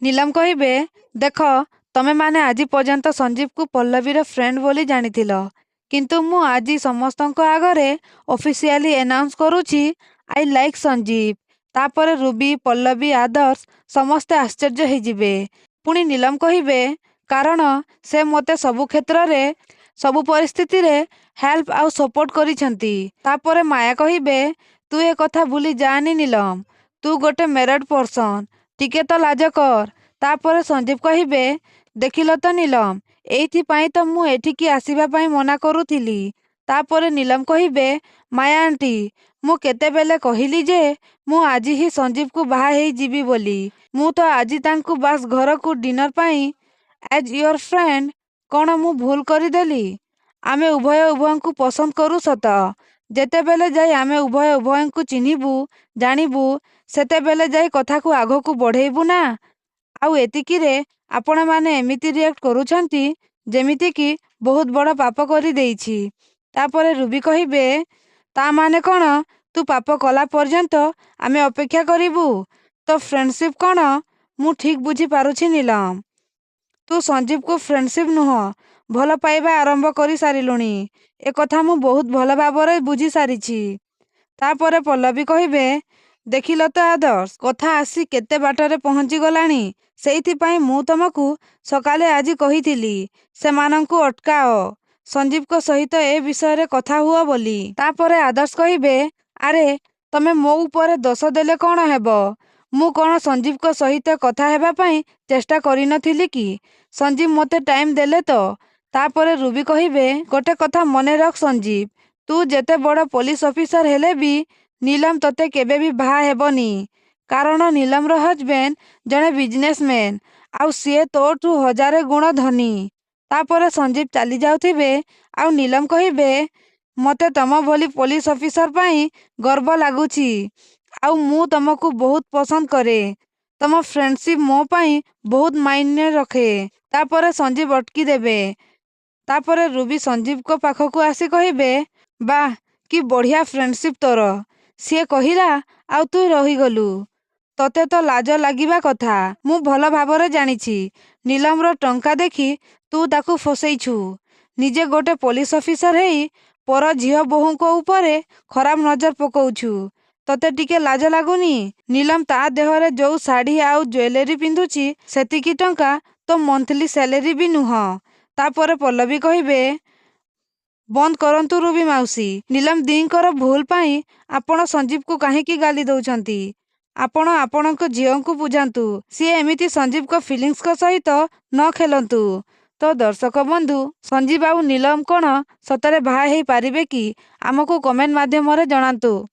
नीलम कहिबे देख तमे माने आज पर्यंत संजीव को पल्लवीर फ्रेंड बोली जानिथिल किंतु मु आज समस्तଙ୍କ आगरे ऑफिशियली अनाउंस करूची आई लाइक संजीव। तापर रूबी पल्लवी आदर्श समस्ते आश्चर्य होइजिबे। पुणी नीलम कहिबे कारण से मते सबु क्षेत्र रे सबु परिस्थिति रे हेल्प आउ सपोर्ट करिसेंती। तापर माया कहिबे तू ए कथा भूली जानी नीलम, तू गोटे मैरिड पर्सन, टिके तो लाज कर। तापर संजीव कहिबे देखिल तो नीलम, एइथिपाई तो मु एठिकी आसीबा पाई मना करूथिली। तापर नीलम कहिबे माया आंटी मु केतेबेले कहिली जे मु आज ही संजीव को बाहा हेई जीवी बोली। मु तो आज तांकु बास घर को डिनर पाई एज योर फ्रेंड कौन मु भूल करिदेली? आमे उभय उभयंकु पसंद करू सत, जेतेबेले जाई आमे उभय उभयंकु चिन्हिबू जानिबू सेतेबेले जाई कथा को आगो को बढ़ेइबू ना। आउ एतिकिरे आपण माने एमिति रिएक्ट करूछंती जेमिति कि बहुत बड़ पाप करी देइछि। तापरे रूबी कहिबे ता माने कौन तू पाप कला पर्यंत आमे अपेक्षा करिबू? तो फ्रेंडशिप कौन मु ठीक बुझी पारुछि नीलम, तू संजीव को फ्रेंडशिप नुह भल पाइबा आरंभ करी सारिलुणी। ए कथा मु बहुत भल भाबरे बुझी सारिछि। तापरे पल्लवी कहिबे देखिल तो आदर्श कथा आसी केते बाटरे पहुंची गलानी, सेइथिपाई मु तमकू सकाले आज कहिथिली सेमानंकु अटकाओ, संजीव को सहित ए विषय रे कथा हुआ बोली। तापरे आदर्श कहिबे अरे तमे मो ऊपर दोष देले कौन हेबो? मु कौन संजीव को सहित कथा हेबा पाई चेष्टा करि नथिली कि? संजीव मते टाइम देले तो। तापरे रूबी कहिबे गोटे कथा मने रख संजीव, तू जेते बड़ पुलिस ऑफिसर हेले भी नीलम तते केबे भी बाहा हेबनी, कारण नीलम रो हजबैंड जने बिजनेसमैन आउ सीए तोठू हजारे गुण धनी। तापरे संजीव चली जाउथिबे आउ नीलम कहिबे मते तम भली पुलिस ऑफिसर पाई गर्व लागुची आउ मु तमको बहुत पसंद करे, तम फ्रेंडशिप मो पाई बहुत मायने रखे। तापरे संजीव अटकी देबे। तापरे रूबी संजीव को पाखकू आसी कहिबे वाह कि बढ़िया फ्रेंडशिप तोर। सीए कहिला आउ तू रहीगलु, तते तो लाज लागिबा कथा। मु भल भाबरे जानिछि नीलम रो टंका देखि तू ताकू फसैछु। निजे गोटे पुलिस ऑफिसर हेई पर झियो बोहू को ऊपरे खराब नजर पकौछु, तते टिके लाज लागुनी? नीलम ता देहरे जो साड़ी आउ ज्वेलरी पिंधुची सेतिकी टंका तो मंथली सैलरी भी नुह। तापरे पल्लवी कहिबे बंद करंतु रूबी माउसी, नीलम दींकर भूल पाई आपण संजीव को काहेकी गाली दउछंती? आपण आपणक झियोंकु बुझांतु, सीए एमिति संजीव को फीलिंग्स को सहित न खेलंतु। तो दर्शक बंधु संजीव आउ नीलम कौन सतरे बाहा हेई पारिबे कि? आमको कमेंट माध्यम रे जणांतु।